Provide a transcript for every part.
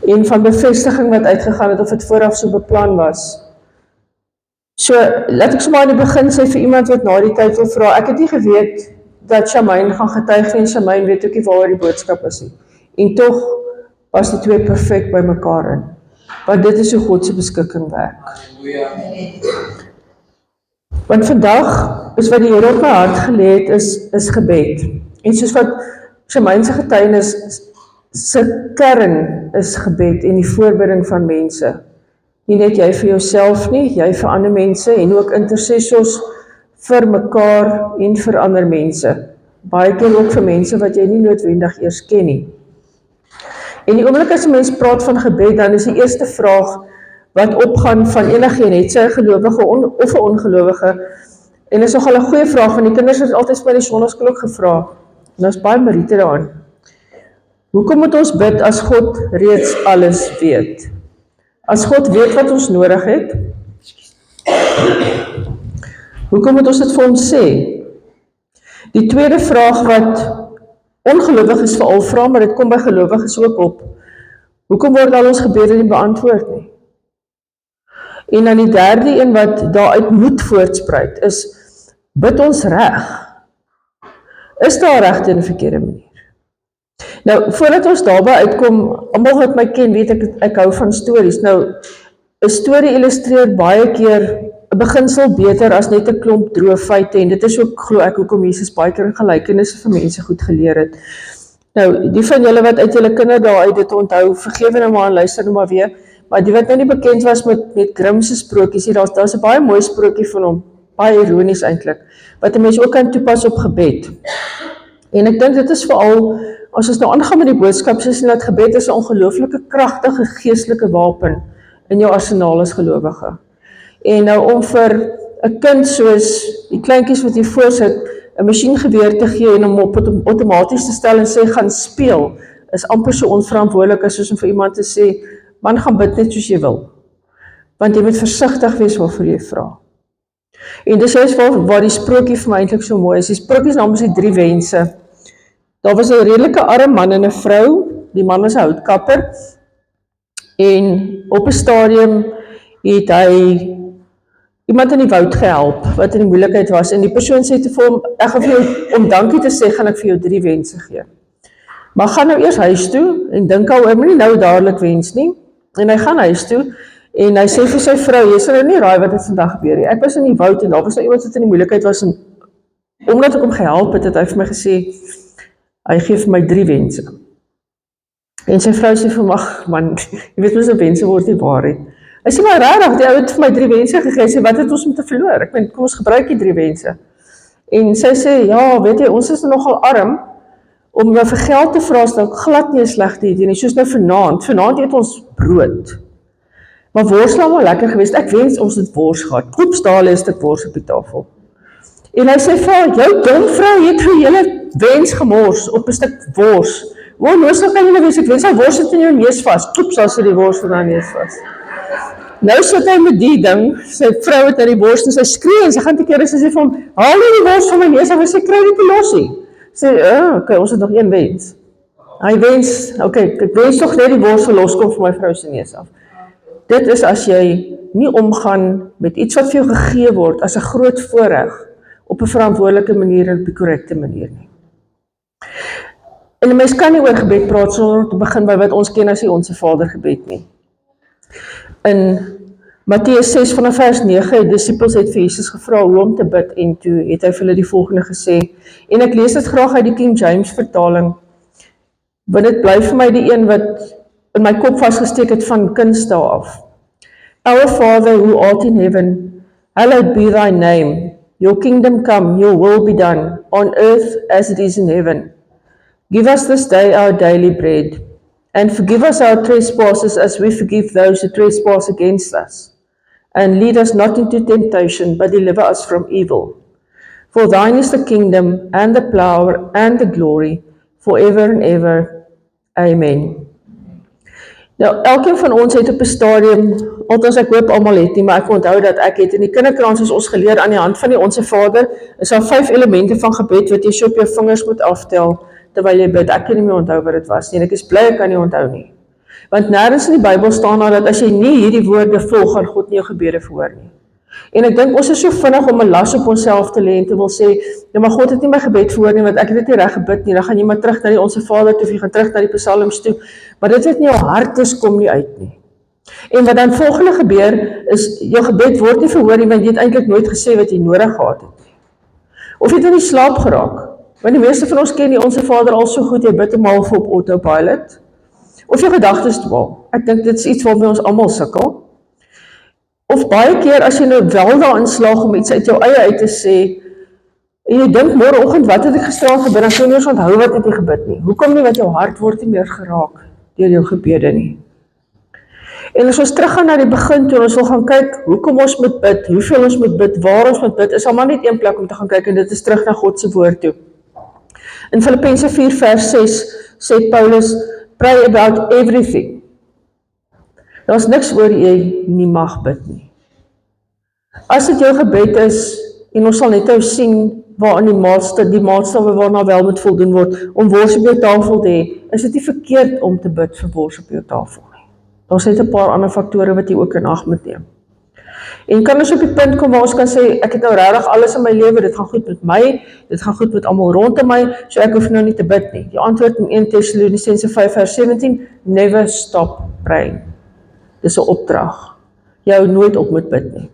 en van bevestiging wat uitgegaan het of het vooraf so beplan was. So, laat ek sommer in die begin sê vir iemand wat na die tyd wil vra, ek het nie geweet dat Shamaine gaan getuig en Shamaine weet ook nie waar die boodskap is nie. En tog was die twee perfek by mekaar in. Want dit is hoe God se beskikking werk. Want vandag is wat die Here op my hart gelê het is gebed. En soos wat Shamaine se getuienis se kern is gebed en die voorbereiding van mense. Nie net jy vir jouself nie, jy vir ander mense en ook intercessors vir mekaar en vir ander mense. Baie keer ook vir mense wat jy nie noodwendig eers ken nie. En die oomblik as 'n mens praat van gebed, dan is die eerste vraag wat opgaan van enige het sy 'n gelowige of 'n ongelowige. En dit is nogal 'n goeie vraag, want die kinders het altyd by die sonnaskool ook gevra. En daar's baie meriete daarin. Hoekom moet ons bid as God reeds alles weet? As God weet wat ons nodig het, hoekom moet ons dit vir hom sê? Die tweede vraag wat ongelowiges veral vra, maar dit kom by gelowiges ook op. Hoekom word al ons gebede nie beantwoord nie? En dan die derde een wat daaruit moet voortspruit is, bid ons reg? Is daar regte en 'n verkeerde manier? Nou, voordat ons daarby uitkom, almal wat my ken, weet ek hou van stories. Nou, 'n storie illustreer baie keer 'n beginsel beter as net 'n klomp droë feite, en dit is ook, glo ek, hoekom Jesus baie keer in gelykenisse vir mense goed geleer het. Nou, die van julle wat uit julle kinderdae uit dit onthou, vergewe nou maar en luister nou maar weer, maar die wat nou nie bekend was met Grimm se sprokies, daar's 'n baie mooi sprokie van hom, baie ironies eintlik, wat 'n mens ook kan toepas op gebed. En ek dink dit is veral, as ons nou aangaan met die boodskap, soos dat gebed is 'n ongelooflike kragtige geestelike wapen in jou arsenaal as gelowige. En nou om vir 'n kind soos die kleintjies wat hier voor sit, 'n masjiengeweer te gee en hom op outomaties te stel en sê gaan speel, is amper so onverantwoordelik as soos om vir iemand te sê, man, gaan bid net soos jy wil. Want jy moet versigtig wees waarvoor jy vra. En dis juist waar die sprokie vir my eintlik so mooi is. Die sprokie is namens die 3 wense. Daar was 'n redelike arm man en 'n vrou, die man was 'n houtkapper, en op 'n stadium het hy iemand in die woud gehelp, wat in die moeilikheid was, en die persoon sê te vir hom, ek gaan vir jou, om dankie te sê, gaan ek vir jou 3 wense gee. Maar gaan nou eers huis toe, en dink al, hy moet nie nou dadelik wens nie, en hy gaan huis toe, en hy sê vir sy vrou, jy sal nie raai wat het vandag gebeur nie, ek was in die woud, en daar was nou iemand wat in die moeilikheid was, en omdat ek hom gehelp het, het hy vir my gesê, hy gee vir my 3 wense. En sy vrou sê vir my, man, jy weet mos, wense word nie waar nie. Hy sê, maar rarig, die ou het vir my 3 wense gegee, sê, wat het ons om te verloor? Ek meen, kom ons gebruik die 3 wense. En sy sê, ja, weet jy, ons is nogal arm, om nou vir geld te vra, is nou glad nie 'n slegte idee nie, soos nou vanaand eet ons brood. Maar wors nou maar lekker geweest, ek wens ons het wors gehad, koop staal is dit wors op die tafel. En hy sê, jou dom vrou het vir julle wens gemors op 'n stuk wors. Nou sal kan jy nou wees, ek wens hy wors het in jou neus vas, koop sal sy die wors van haar neus vas. Nou sit hy met die ding, sy vrou het uit die wors, en sy skree, en sy gaan te keer, en sy sê vir hom, haal nie die wors van my neus af, en sy kry dit te losie. Sê, okay, ons het nog 1 wens. Hy wens, okay, ek wens toch net die wors verloskom vir my vrou se neus af. Dit is as jy nie omgaan met iets wat vir jou gegee word, as 'n groot voorreg, op 'n verantwoordelike manier en op 'n korrekte manier nie. En 'n mens kan nie oor gebed praat sonder te begin by wat ons ken as die Onse Vader gebed nie. In Matteus 6 vanaf vers 9, die disippels het vir Jesus gevra hoe om te bid, en toe het hy vir hulle die volgende gesê, en ek lees dit graag uit die King James vertaling, want dit bly vir my die een wat in my kop vasgesteek het van kindsdae af. Our Father who art in heaven, hallowed be thy name, your kingdom come, your will be done, on earth as it is in heaven. Give us this day our daily bread, and forgive us our trespasses as we forgive those who trespass against us. And lead us not into temptation, but deliver us from evil. For thine is the kingdom, and the power, and the glory, forever and ever. Amen. Nou, elkeen van ons het op 'n stadium, althans ek hoop almal het nie, maar ek onthou dat ek het in die kinderkrans is ons geleer aan die hand van die Onse Vader, is daar 5 elemente van gebed wat jy so op jou vingers moet aftel, terwyl jy bid. Ek kan nie meer onthou wat dit was nie, en ek is bly ek kan nie onthou nie. Want nêrens in die Bybel staan daar dat as jy nie hierdie woorde volg, gaan God nie jou gebede verhoor nie. En ek dink ons is so vinnig om 'n las op onsself te lê en te wil sê, ja maar God het nie my gebed verhoor nie, want ek het dit nie reg gebid nie, dan gaan jy maar terug na die Onse Vader toe, of jy gaan terug na die psalms toe, maar dit wat in jou hart is, kom nie uit nie. En wat dan volgende gebeur, is jou gebed word nie verhoor nie, want jy het eintlik nooit gesê wat jy nodig gehad het nie. Of jy het in die slaap geraak, want die meeste van ons ken die Onse Vader al so goed, jy bid hom half op autopilot, of jou gedagtes dwaal. Ek dink dit is iets waarmee ons almal sukkel. Of baie keer as jy nou wel daarin slaag om iets uit jou eie uit te sê, en jy dink môreoggend wat het ek gisteraand gebid, dan kan jy nie eens onthou wat het jy gebid nie. Hoekom nie, want jou hart word nie meer geraak deur jou gebede nie. En as ons teruggaan na die begin toe, ons wil gaan kyk, hoekom ons moet bid, hoeveel ons moet bid, waar ons moet bid, is al maar net een plek om te gaan kyk, en dit is terug na God se woord toe. In Filippense 4 vers 6 sê Paulus, pray about everything. Daar's niks oor jy nie mag bid nie. As dit jou gebed is, en ons sal net nou sien waarin die maatstawwe waarna wel moet voldoen word, om wors op jou tafel te hê, is dit nie verkeerd om te bid vir wors op jou tafel nie. Daar's net 'n paar ander faktore wat jy ook in ag moet neem. En kan ons op die punt kom waar ons kan sê, ek het nou regtig alles in my lewe, dit gaan goed met my, dit gaan goed met almal rondom my, so ek hoef nou nie te bid nie. Die antwoord in 1 Tessalonisense 5 vers 17, never stop praying. Dis 'n opdrag. Jy hou nooit op met bid nie.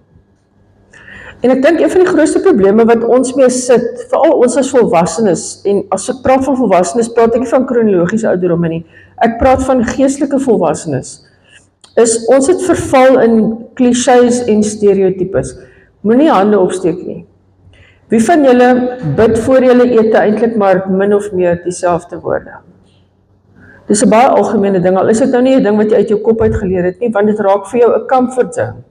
En ek dink een van die grootste probleme wat ons mee sit, veral ons as volwassenes, en as ek praat van volwassenes, praat ek nie van kronologiese ouderdomme nie, ek praat van geestelike volwassenes, is ons het verval in clichés en stereotypes. Moenie hande opsteek nie. Wie van julle bid voor julle ete eintlik maar min of meer dieselfde woorde? Dis 'n baie algemene ding, al is dit nou nie 'n ding wat jy uit jou kop uit geleer het nie, want dit raak vir jou 'n comfort zone.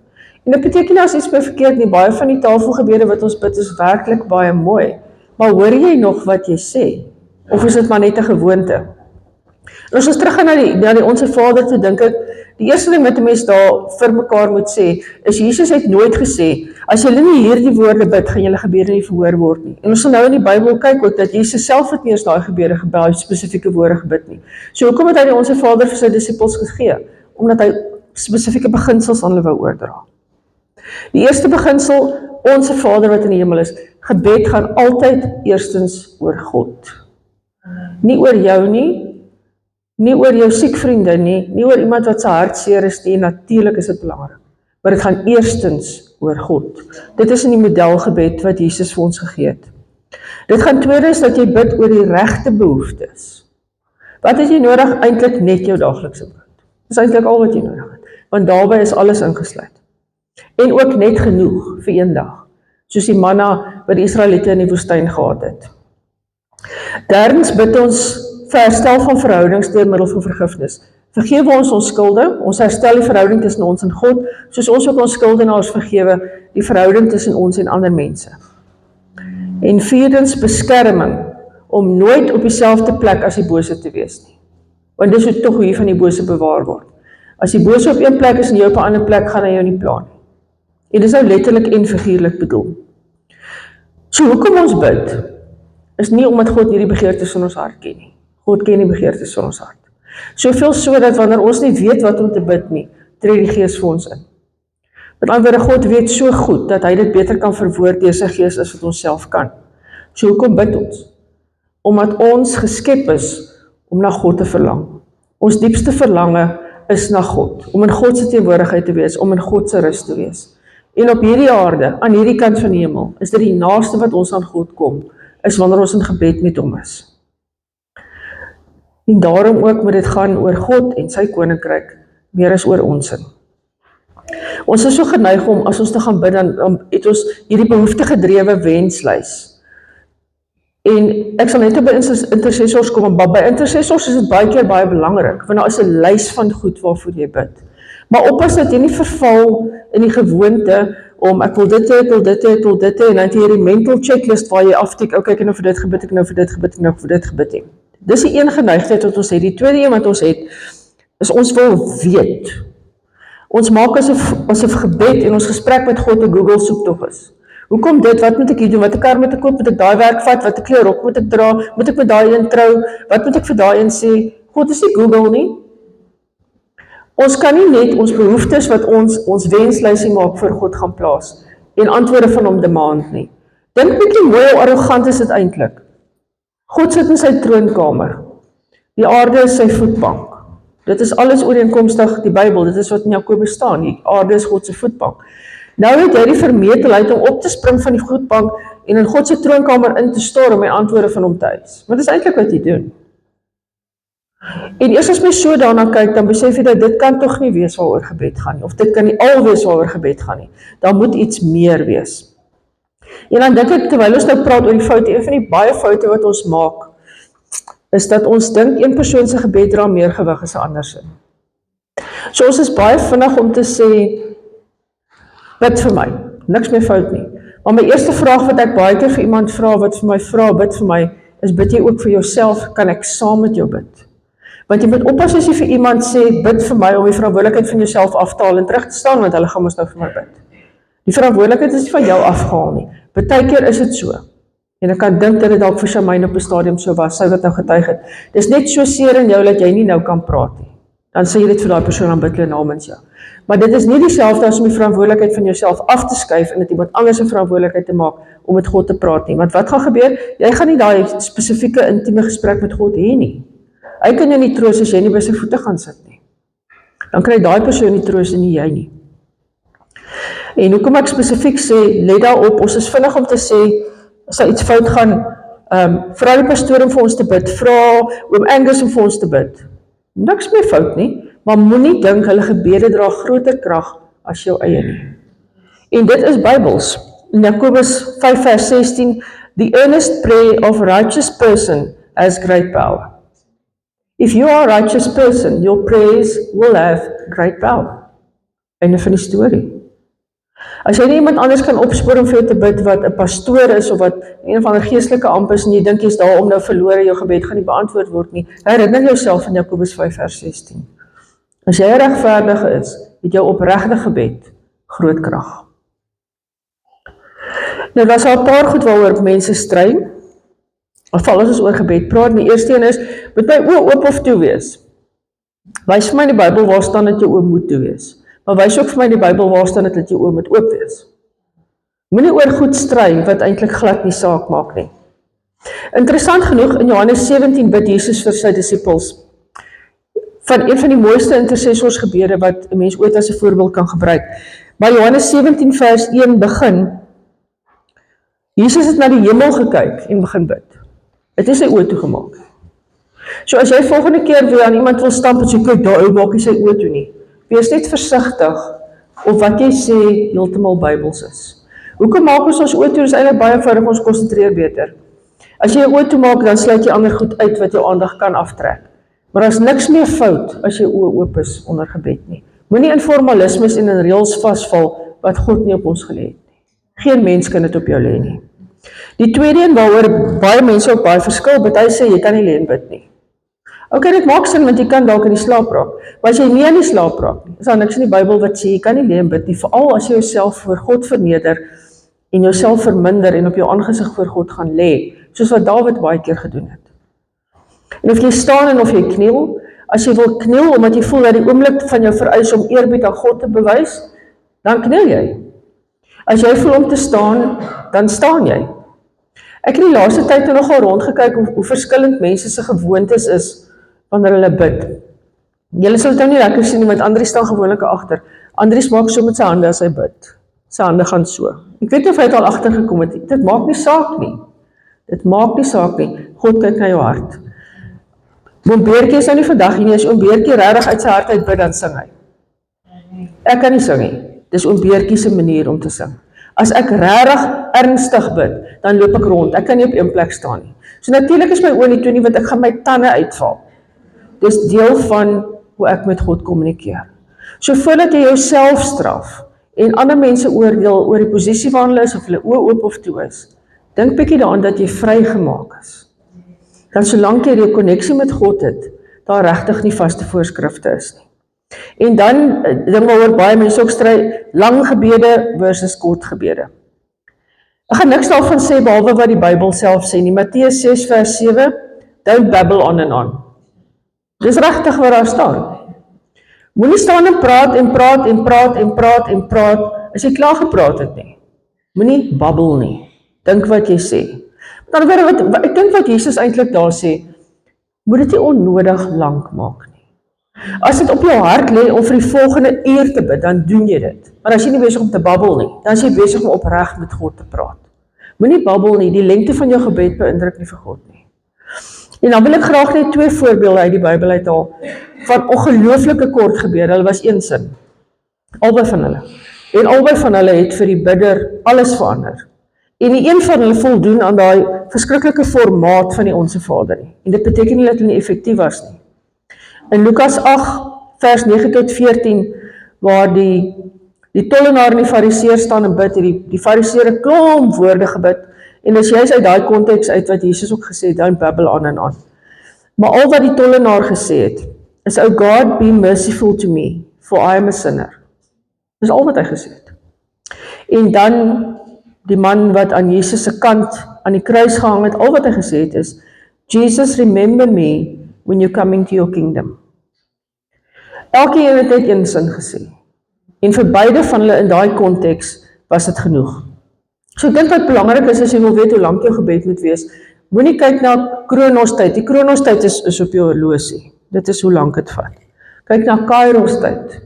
En dit beteken nie as iets verkeerd nie, baie van die tafelgebede wat ons bid is werklik baie mooi, maar hoor jy nog wat jy sê? Of is dit maar net 'n gewoonte? En as ons teruggaan na die Onse Vader toe, dink ek, die eerste ding wat 'n mens daar vir mekaar moet sê, is Jesus het nooit gesê, as julle nie hierdie woorde bid, gaan julle gebede nie verhoor word nie. En ons sal nou in die Bybel kyk ook, dat Jesus self het nie eens daai gebede gebid, spesifieke woorde gebid nie. So hoekom het hy die Onse Vader vir sy disippels gegee? Omdat hy spesifieke beginsels aan hulle wou oordra. Die eerste beginsel, Onse Vader wat in die hemel is, gebed gaan altyd eerstens oor God. Nie oor jou nie oor jou siek vriende nie oor iemand wat sy hart seer is nie, natuurlik is dit belangrik. Maar dit gaan eerstens oor God. Dit is in die modelgebed wat Jesus vir ons gegee het. Dit gaan tweedens dat jy bid oor die regte behoeftes. Wat het jy nodig? Eintlik net jou daaglikse brood. Dis eintlik al wat jy nodig het, want daarbey is alles ingesluit. En ook net genoeg vir een dag, soos die manna wat die Israeliete in die woestyn gehad het. Derdens bid ons vir herstel van verhoudings deur middel van vergifnis. Vergewe ons skulde, ons herstel die verhouding tussen ons en God, soos ons ook ons skuldenaars vergewe, die verhouding tussen ons en ander mense. En vierdens beskerming, om nooit op dieselfde plek as die bose te wees nie. Want dis hoe tog hoe jy van die bose bewaar word. As die bose op een plek is en jy op 'n ander plek, gaan hy jou nie pla nie. En dis nou letterlik en figuurlik bedoel. So hoekom ons bid, is nie omdat God hierdie begeertes in ons hart ken nie. God ken die begeertes van ons hart. Soveel so dat wanneer ons nie weet wat om te bid nie, tree die Gees vir ons in. Met ander woorde, God weet so goed dat hy dit beter kan verwoord deur sy Gees as wat ons self kan. So hoekom bid ons? Omdat ons geskep is om na God te verlang. Ons diepste verlange is na God, om in God se teenwoordigheid te wees, om in God se rus te wees. En op hierdie aarde, aan hierdie kant van die hemel, is dit die naaste wat ons aan God kom, is wanneer ons in gebed met hom is. En daarom ook moet dit gaan oor God en sy koninkryk, meer as oor ons in. Ons is so geneig om, as ons te gaan bid, dan het ons hierdie behoeftegedrewe wenslys. En ek sal net by intercessors kom, maar by intercessors is dit baie keer baie belangrik, want daar is 'n lys van goed waarvoor jy bid. Maar oppas dat jy nie verval in die gewoonte om, ek wil dit hê, ek wil dit hê, ek wil dit hê, en dan het jy hierdie mental checklist waar jy aftik, ok, ek het nou vir dit gebid, ek nou vir dit gebid, ek nou vir dit gebid het. Dis die een geneigtheid wat ons het. Die tweede een wat ons het, is ons wil weet. Ons maak asof gebed en ons gesprek met God 'n Google soektog is. Hoekom dit? Wat moet ek hier doen? Wat 'n kar moet ek koop? Moet ek daai werk vat? Wat 'n kleurrok moet ek dra? Moet ek met daai een trou? Wat moet ek vir daai een sê? God is nie Google nie. Ons kan nie net ons behoeftes wat ons wenslysie maak voor God gaan plaas en antwoorde van hom demand nie. Dink bietjie mooi hoe arrogant is dit eintlik. God sit in sy troonkamer. Die aarde is sy voetbank. Dit is alles ooreenkomstig die Bybel, dit is wat in Jakobus staan, die aarde is God se voetbank. Nou het jy die vermetelheid om op te spring van die voetbank en in God se troonkamer in te storm om die antwoorde van hom te eis. Want dit is eintlik wat jy doen. En eers as my so daarna kyk, dan besef jy dat dit kan tog nie wees waaroor gebed gaan nie, of dit kan nie al wees waaroor gebed gaan nie. Daar moet iets meer wees. En dan dink ek, terwyl ons nou praat oor die foute, een van die baie foute wat ons maak, is dat ons dink een persoon se gebed dra meer gewig as 'n ander se. So ons is baie vinnig om te sê, bid vir my, niks meer fout nie. Maar my eerste vraag wat ek baie keer vir iemand vra, wat vir my vra, bid vir my, is bid jy ook vir jouself, kan ek saam met jou bid? Want jy moet oppas as jy vir iemand sê, bid vir my, om die verantwoordelikheid van jouself af te haal en terug te staan, want hulle gaan mos nou vir my bid. Die verantwoordelikheid is nie van jou afgehaal nie. Partykeer is dit so. En ek kan dink dat dit dalk vir Shamaine op 'n stadium so was, sy wat nou getuig het. Dis net so seer in jou dat jy nie nou kan praat nie. Dan sê jy dit vir daai persoon, dan bid jy namens jou. Maar dit is nie dieselfde as om die verantwoordelikheid van jouself af te skuif en dit iemand anders se verantwoordelikheid te maak om met God te praat nie. Want wat gaan gebeur? Jy gaan nie daai spesifieke intieme gesprek met God hê nie. Hy kan jou nie troos as jy nie by sy voete gaan sit nie. Dan kry daai persoon nie troos en nie jy nie. En hoekom ek spesifiek sê, let daarop, ons is vinnig om te sê, as daar iets fout gaan, vra die pastoor om vir ons te bid, vra oom Angus om vir ons te bid. Niks meer fout nie, maar moenie dink hulle gebede dra groter krag as jou eie nie. En dit is Bybels. In Jakobus 5 vers 16, the earnest prayer of a righteous person has great power. If you are a righteous person, your prayers will have great power. Einde van die storie. As jy nie iemand anders kan opspoor om vir jou te bid wat 'n pastoor is of wat een van 'n geestelike amp is en jy dink jy's daar om nou verlore, jou gebed gaan nie beantwoord word nie, herinner jouself in Jakobus 5 vers 16. As jy 'n regverdige is, het jou opregte gebed groot krag. Nou, daar's al 'n paar goed waaroor mense stry, val as ons oor gebed praat. Die eerste een is, moet my oë oop of toe wees? Wys vir my in die Bybel waar staan dat jou oë moet toe wees. Maar wys ook vir my in die Bybel waar staan dat jou oë moet oop wees. Moenie oor goed stry wat eintlik glad nie saak maak nie. Interessant genoeg, in Johannes 17 bid Jesus vir sy disippels. Van een van die mooiste intercessorsgebede wat 'n mens ooit as 'n voorbeeld kan gebruik. Maar Johannes 17 vers 1 begin, Jesus het na die hemel gekyk en begin bid. Het is sy oë toegemaak. So as jy volgende keer weer aan iemand wil stamp en sê, kyk daar, maak jy sy oë toe nie. Wees net versigtig of wat jy sê heeltemal Bybels is. Hoekom maak ons oë toe? Dis eintlik baie eenvoudig, ons konsentreer beter. As jy jou oë toe maak, dan sluit jy ander goed uit wat jou aandag kan aftrek. Maar daar is niks meer fout as jy oë oop is onder gebed nie. Moenie in formalismes en in reëls vasval wat God nie op ons gelê het nie. Geen mens kan dit op jou lê nie. Die tweede een waaroor baie mense ook baie verskil, hy sê jy kan nie lê en bid nie. Okay, dit maak sin, want jy kan dalk in die slaap raak. Maar as jy nie in die slaap raak nie, is daar niks in die Bybel wat sê, jy kan nie lê en bid nie, veral as jy jouself voor God verneder, en jouself verminder, en op jou aangesig voor God gaan lê, soos wat Dawid baie keer gedoen het. En of jy staan en of jy kniel, as jy wil kniel, omdat jy voel dat die oomblik van jou vereis om eerbied aan God te bewys, dan kniel jy. As jy voel om te staan, dan staan jy. Ek het die laaste tyd nogal rondgekyk hoe verskillend mense se gewoontes is, wanneer hulle bid. Julle sal dit nou nie lekker sien, want Andries staan gewoonlik agter. Andries maak so met sy hande as hy bid. Sy hande gaan so. Ek weet nie of hy het al agtergekom het. Dit maak nie saak nie. Dit maak nie saak nie. God kyk na jou hart. Oom Beertjie is nou nie vandag nie, as Oom Beertjie regtig uit sy hart uit bid, dan sing hy. Ek kan nie sing nie. Dis Oom Beertjie se manier om te sing. As ek regtig ernstig bid, dan loop ek rond. Ek kan nie op een plek staan nie. So natuurlik is my oë nie toe nie, want ek gaan my tande uitval. Dis deel van hoe ek met God kommunikeer. So voordat jy jouself straf en ander mense oordeel oor die posisie waar hulle is, of hulle oë oop of toe is, dink bietjie daaraan dat jy vrygemaak is. Dan solank jy die koneksie met God het, daar regtig nie vaste voorskrifte is nie. En dan, ding waaroor baie mense ook stry, lang gebede versus kort gebede. Ek gaan niks daarvan sê, behalwe wat die Bybel self sê nie. Matteus 6 vers 7, don't babble on and on. Dis regtig wat daar staan. Moenie staan en praat en praat en praat en praat en praat as jy klaar gepraat het nie. Moenie babbel nie. Dink wat jy sê. Met ander woorde, ek dink wat Jesus eintlik daar sê, moet dit nie onnodig lank maak nie. As dit op jou hart lê om vir die volgende uur te bid, dan doen jy dit. Maar as jy nie besig om te babbel nie, dan is jy besig om opreg met God te praat. Moenie babbel nie, die lengte van jou gebed beïndruk nie vir God nie. En dan wil ek graag net 2 voorbeelde uit die Bybel uithaal, van ongelooflike kort gebeure, hulle was een sin, albei van hulle. En albei van hulle het vir die bidder alles verander. En die een van hulle voldoen aan daai verskriklike formaat van die Onse Vader nie. En dit beteken nie dat hulle nie effektief was nie. In Lukas 8, vers 9 tot 14, waar die tollenaar en die fariseer staan en bid, die fariseer 'n klomp woorde gebid, en dis juist uit daai konteks uit wat Jesus ook gesê het, don't babble aan en aan. Maar al wat die tollenaar gesê het, is, "O God, be merciful to me, for I am a sinner." Dis al wat hy gesê het. En dan die man wat aan Jesus se kant aan die kruis gehang het, al wat hy gesê het is, "Jesus, remember me when you come into your kingdom." Elkeen het net een sin gesê. En vir beide van hulle in daai konteks was dit genoeg. So ek dink wat belangrik is, as jy wil weet hoe lank jou gebed moet wees, moenie kyk na Kronos tyd. Die Kronos tyd is op jou horlosie. Dit is hoe lank dit vat. Kyk na Kairos tyd,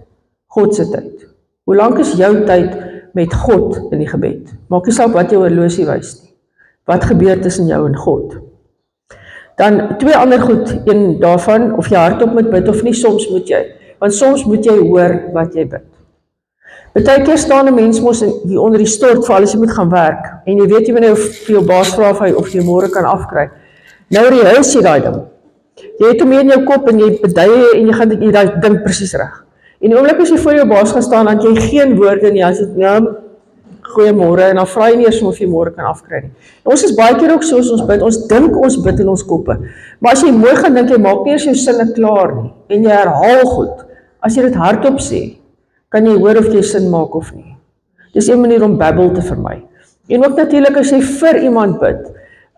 God se tyd. Hoe lank is jou tyd met God in die gebed? Maak nie saak wat jou horlosie wys nie. Wat gebeur tussen jou en God? Dan 2 ander goed, een daarvan, of jy hardop moet bid of nie, soms moet jy. Want soms moet jy hoor wat jy bid. Partykeer staan 'n mens mos hier onder die stort vir alles jy moet gaan werk, en jy weet jy wanneer vir jou baas vra of jy môre kan afkry. Nou rehearse jy daai ding. Jy het hom in jou kop en jy beduie en jy gaan dit daai ding presies reg. En die oomblik as jy voor jou baas gaan staan, dan jy geen woorde nie, as dit goeiemôre, en dan vra jy nie eers of jy môre kan afkry nie. Ons is baie keer ook so as ons bid, ons dink ons bid in ons koppe. Maar as jy mooi gaan dink, jy maak nie eers jou sinne klaar nie, en jy herhaal goed. As jy dit hardop sê, kan jy hoor of jy sin maak of nie. Dis 'n manier om babbel te vermy. En ook natuurlik as jy vir iemand bid.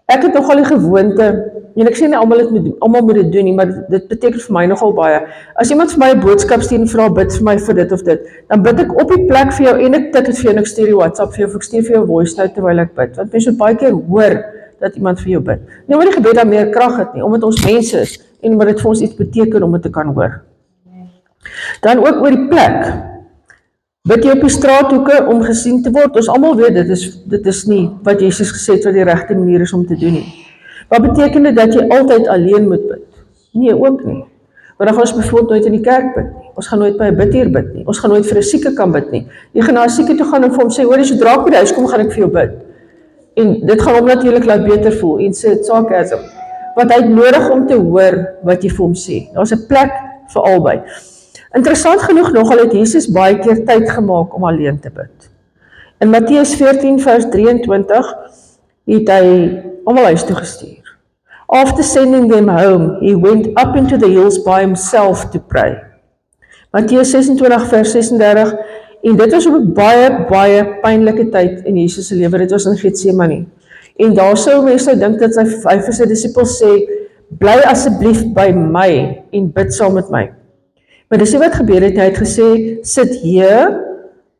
Ek het nogal die gewoonte, en ek sê nie almal moet dit doen nie, maar dit beteken vir my nogal baie. As iemand vir my 'n boodskap stuur en vra bid vir my vir dit of dit, dan bid ek op die plek vir jou en ek tik dit vir jou en ek stuur die WhatsApp vir jou of ek stuur vir jou voice note terwyl ek bid. Want mense moet baie keer hoor dat iemand vir jou bid. Nie omdat die gebed dan meer krag het nie, omdat ons mense is en omdat dit vir ons iets beteken om dit te kan hoor. Dan ook oor die plek. Bid jy op die straathoeke om gesien te word? Ons almal weet dit is nie wat Jesus gesê het wat die regte manier is om te doen nie. Wat beteken dit dat jy altyd alleen moet bid? Nee, ook nie. Want dan gaan ons bijvoorbeeld nooit in die kerk bid nie. Ons gaan nooit by 'n bidhuur bid nie. Ons gaan nooit vir 'n sieke kan bid nie. Jy gaan na 'n sieke toe gaan en vir hom sê, "Hoor, sodra ek by die huis kom, gaan ek vir jou bid." En dit gaan hom natuurlik laat beter voel en sê dit sarcasm. Want hy het nodig om te hoor wat jy vir hom sê. Daar's 'n plek vir albei. Interessant genoeg nogal het Jesus baie keer tyd gemaak om alleen te bid. In Matteus 14 vers 23 het hy almal huis toe gestuur. After sending them home, he went up into the hills by himself to pray. Matteus 26 vers 36, en dit was op 'n baie pynlike tyd in Jesus se lewe. Dit was in Getsemane. En daar sou mense dink dat hy vir sy disippels sê, "Bly asseblief by my en bid saam met my." Maar dis nie wat gebeur het, hy het gesê, "Sit here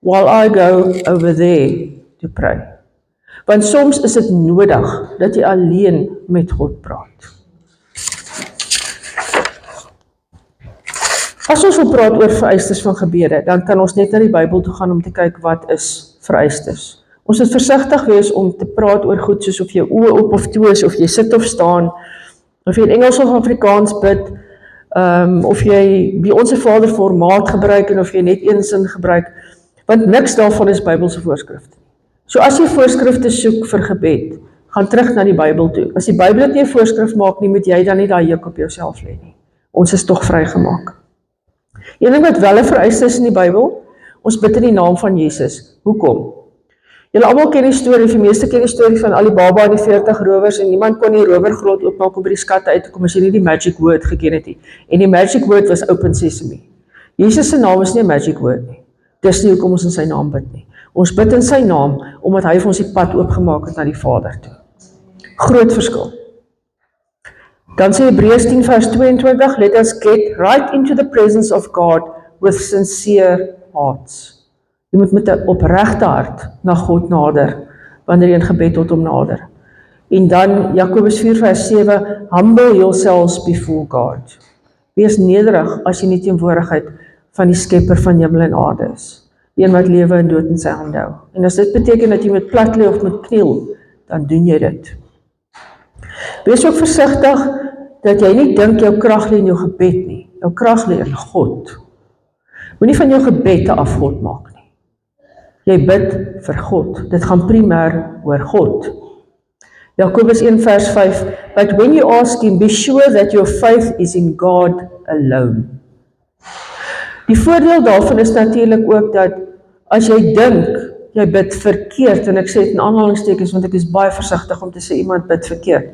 while I go over there to pray." Want soms is dit nodig dat jy alleen met God praat. As ons wil praat oor vereistes van gebede, dan kan ons net na die Bybel toe gaan om te kyk wat is vereistes. Ons moet versigtig wees om te praat oor goed soos of jy oë oop of toe is, of jy sit of staan, of jy in Engels of Afrikaans bid, of jy die Onse Vader formaat gebruik en of jy net een sin gebruik, want niks daarvan is Bybelse voorskrifte. So as jy voorskrifte soek vir gebed, gaan terug na die Bybel toe. As die Bybel dit nie 'n voorskrif maak nie, moet jy dan nie daai juk op jouself lê nie. Ons is tog vrygemaak. Een ding wat wel 'n vereiste is in die Bybel, ons bid in die naam van Jesus. Hoekom? Julle almal ken die storie, die meeste ken die storie van Alibaba en die 40 rowers en niemand kon die rowergrot oopmaak om by die skatte uit te kom as jy nie die magic word geken het nie. En die magic word was open sesame. Jesus se naam is nie 'n magic word nie. Dis nie hoekom ons in sy naam bid nie. Ons bid in sy naam omdat hy vir ons die pad oopgemaak het na die Vader toe. Groot verskil. Dan sê Hebreërs 10 vers 22, let us get right into the presence of God with sincere hearts. Jy moet met 'n opregte hart na God nader, wanneer jy in gebed tot hom nader. En dan, Jakobus 4 vers 7, humble yourselves before God. Wees nederig as jy nie teenwoordigheid van die skepper van hemel en aarde is. Een wat lewe en dood in sy hande hou. En as dit beteken dat jy moet plat lê of moet kniel, dan doen jy dit. Wees ook versigtig dat jy nie dink jou krag lê in jou gebed nie. Jou krag lê in God. Moenie van jou gebed 'n afgod maak nie. Jy bid vir God. Dit gaan primêr oor God. Jakobus 1 vers 5, but when you ask him, be sure that your faith is in God alone. Die voordeel daarvan is natuurlik ook dat as jy dink, jy bid verkeerd, en ek sê dit in aanhalingstekens, want ek is baie versigtig om te sê iemand bid verkeerd,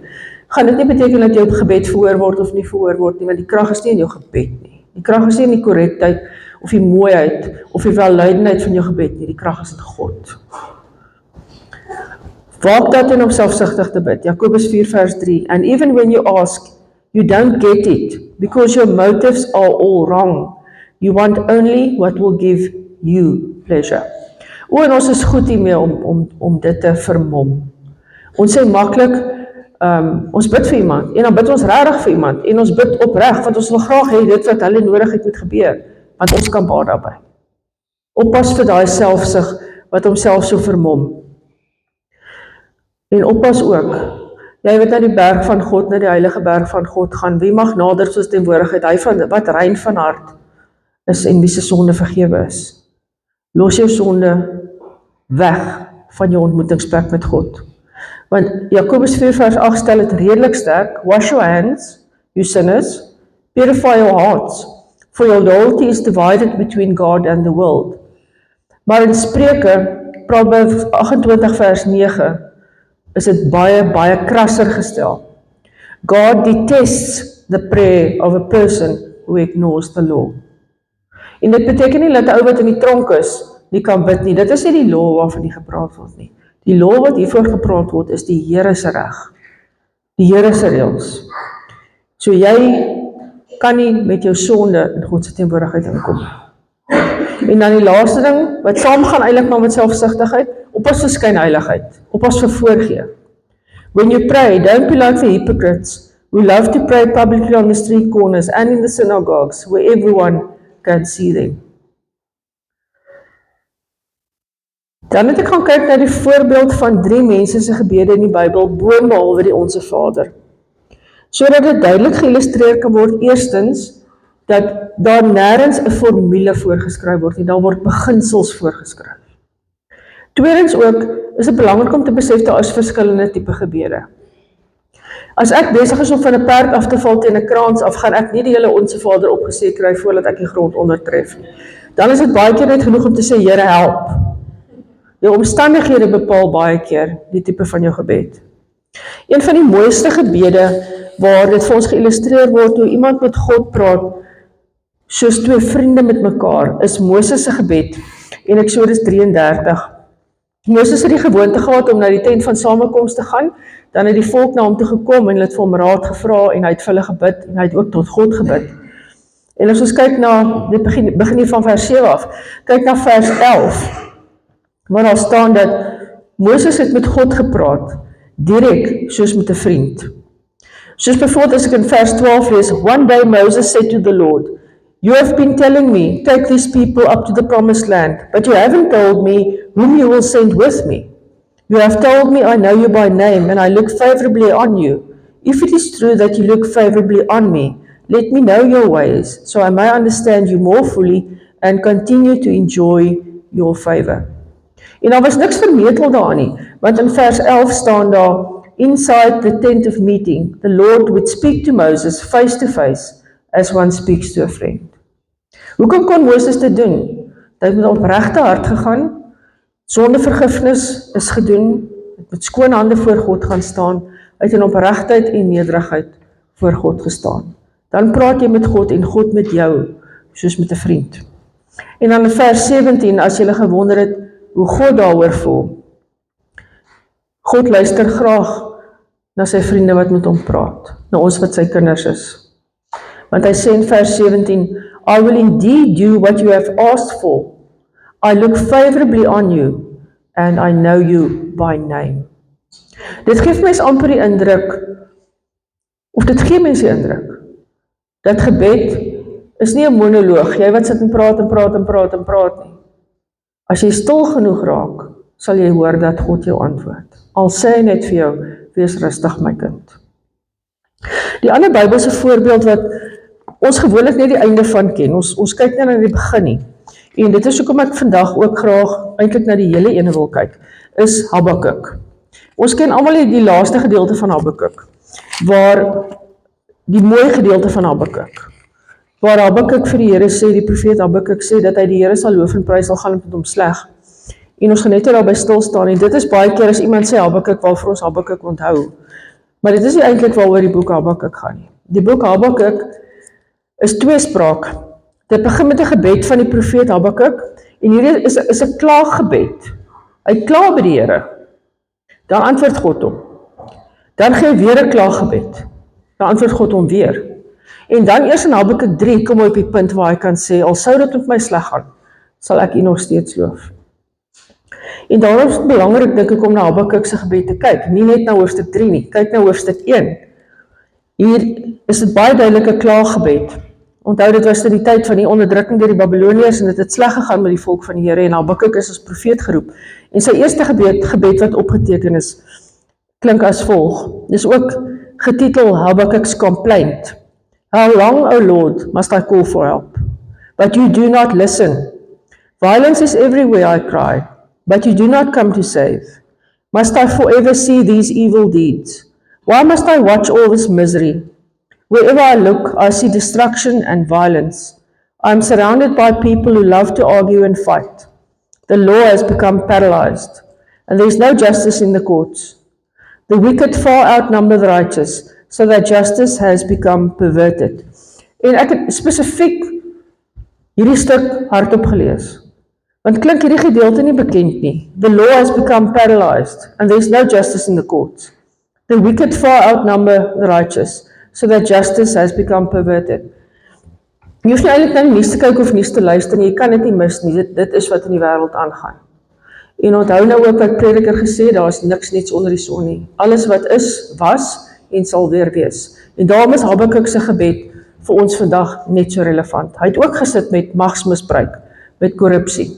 gaan dit nie beteken dat jou gebed verhoor word of nie verhoor word nie, want die krag is nie in jou gebed nie. Die krag is nie in die korrektheid, of die mooiheid, of die welluidenheid van jou gebed nie, die krag is in God. Waak daarteen om selfsugtig te bid, Jakobus 4 vers 3, and even when you ask, you don't get it, because your motives are all wrong. You want only what will give you pleasure. En ons is goed hiermee om dit te vermom. Ons sê maklik, ons bid vir iemand, en dan bid ons regtig vir iemand, en ons bid opreg, want ons wil graag hê dit wat hulle nodig het moet gebeur, want ons kan baat daarby. Oppas vir daai selfsug, wat homself so vermom. En oppas ook, jy wat na die berg van God, na die heilige berg van God gaan, wie mag nader soos teenwoordigheid, hy van wat rein van hart is en wie se sonde vergewe is. Los jou sonde weg van jou ontmoetingsplek met God. Want Jakobus 4 vers 8 stel het redelik sterk, wash your hands, you sinners, purify your hearts, for your loyalty is divided between God and the world. Maar in Spreuke, Proverbs 28 vers 9, is dit baie krasser gestel. God detests the prayer of a person who ignores the law. En dit beteken nie dat 'n ou wat in die tronk is, nie kan bid nie. Dit is nie die law waarvan die gepraat word nie. Die law wat hiervoor gepraat word, is die Here se reg. Die Here se reëls. So jy kan nie met jou sonde in God se teenwoordigheid inkom. En dan die laaste ding, wat saamgaan eintlik maar met selfsugtigheid, oppas vir skynheiligheid, oppas vir voorgee. When you pray, don't be like the hypocrites who love to pray publicly on the street corners and in the synagogues where everyone can see them. Dan het ek gaan kyk na die voorbeeld van 3 mense se gebede in die Bybel, boonbehalwe die Onse Vader. Sodat dit duidelik geïllustreer kan word, eerstens, dat daar nêrens 'n formule voorgeskryf word nie, daar word beginsels voorgeskryf. Tweedens ook, is dit belangrik om te besef daar is verskillende tipe gebede. As ek besig is om van 'n perd af te val teen 'n kraans af, gaan ek nie die hele Onse Vader opgesê kry voordat ek die grond ondertref nie. Dan is dit baie keer net genoeg om te sê, Here help. Jou omstandighede bepaal baie keer die tipe van jou gebed. Een van die mooiste gebede waar dit vir ons geïllustreer word hoe iemand met God praat, soos 2 vriende met mekaar, is Moses se gebed in Eksodus 33. Moses het die gewoonte gehad om na die tent van samekoms te gaan, dan het die volk na hom toe gekom en hulle het vir hom raad gevra en hy het vir hulle gebid en hy het ook tot God gebid. En as ons kyk na, dit begin hier van vers 7 af, kyk na vers 11, waar daar staan dat Moses het met God gepraat, direk soos met 'n vriend. Soos bijvoorbeeld as ek in vers 12 lees, one day Moses said to the Lord, you have been telling me, take these people up to the promised land, but you haven't told me whom you will send with me. You have told me I know you by name and I look favorably on you. If it is true that you look favorably on me, let me know your ways, so I may understand you more fully and continue to enjoy your favor. En daar was niks vermetel daarin nie, want in vers 11 staan daar, inside the tent of meeting, the Lord would speak to Moses face to face, as one speaks to a friend. Hoekom kon Moses dit doen? Hy het met 'n opregte hart gegaan, sondevergifnis is gedoen, het met skoon hande voor God gaan staan, uit in opregtheid en nederigheid voor God gestaan. Dan praat jy met God en God met jou, soos met 'n vriend. En dan in vers 17, as jy gewonder het, hoe God daaroor voel. God luister graag na sy vriende wat met hom praat, na ons wat sy kinders is. Want hy sê in vers 17, I will indeed do what you have asked for. I look favorably on you, and I know you by name. Dit geef mens amper die indruk, of dit gee mens die indruk, dat gebed is nie 'n monoloog, jy wat sit en praat en praat en praat en praat nie. As jy stil genoeg raak, sal jy hoor dat God jou antwoord. Al sê hy net vir jou, wees rustig my kind. Die ander Bybelse voorbeeld wat ons gewoonlik net die einde van ken, ons kyk nie na die begin nie, en dit is hoekom ek vandag ook graag eintlik na die hele ene wil kyk, is Habakuk. Ons ken almal die laaste gedeelte van Habakuk, waar die mooi gedeelte van Habakuk, waar Habakuk vir die Here sê, die profeet Habakuk sê, dat hy die Here sal loof en prys sal gaan met hom sleg. En ons gaan net daarby stil staan, en dit is baie keer as iemand sê Habakuk, waarvoor ons Habakuk onthou. Maar dit is nie eintlik waaroor die boek Habakuk gaan nie. Die boek Habakuk is tweespraak. Dit begin met 'n gebed van die profeet Habakuk, en hierdie is 'n klaaggebed. Hy kla by die Here. Dan antwoord God hom. Dan gee hy weer 'n klaaggebed. Dan antwoord God hom weer. En dan eers in Habakuk 3 kom hy op die punt waar hy kan sê, al sou dit met my sleg gaan, sal ek U nog steeds loof. En daarom is dit belangrik, dink ek, om na Habakuk se gebed te kyk, nie net na hoofstuk 3 nie, kyk na hoofstuk 1. Hier is dit baie duidelike klaaggebed. Onthou, dit was die tyd van die onderdrukking deur die Babiloniërs, en dit het sleg gegaan met die volk van die Here, en Habakuk is as profeet geroep. En sy eerste gebed wat opgeteken is, klink as volg. Dis ook getitel Habakuk's Complaint. How long, O Lord, must I call for help? But you do not listen. Violence is everywhere, I cry, but you do not come to save. Must I forever see these evil deeds? Why must I watch all this misery? Wherever I look, I see destruction and violence. I am surrounded by people who love to argue and fight. The law has become paralyzed, and there is no justice in the courts. The wicked far outnumber the righteous, so that justice has become perverted. En ek het spesifiek hierdie stuk hardop gelees, want klink hierdie gedeelte nie bekend nie. The law has become paralyzed, and there is no justice in the courts. The wicked far outnumber the righteous, so that justice has become perverted. Jy hoef nie eintlik na die nuus te kyk of nuus te luister nie, jy kan dit nie mis nie, dit is wat in die wêreld aangaan. En onthou nou ook wat Prediker gesê, daar is niks niets onder die son nie. Alles wat is, was en sal weer wees. En daarom is Habakuk se gebed vir ons vandag net so relevant. Hy het ook gesit met magsmisbruik, met korrupsie,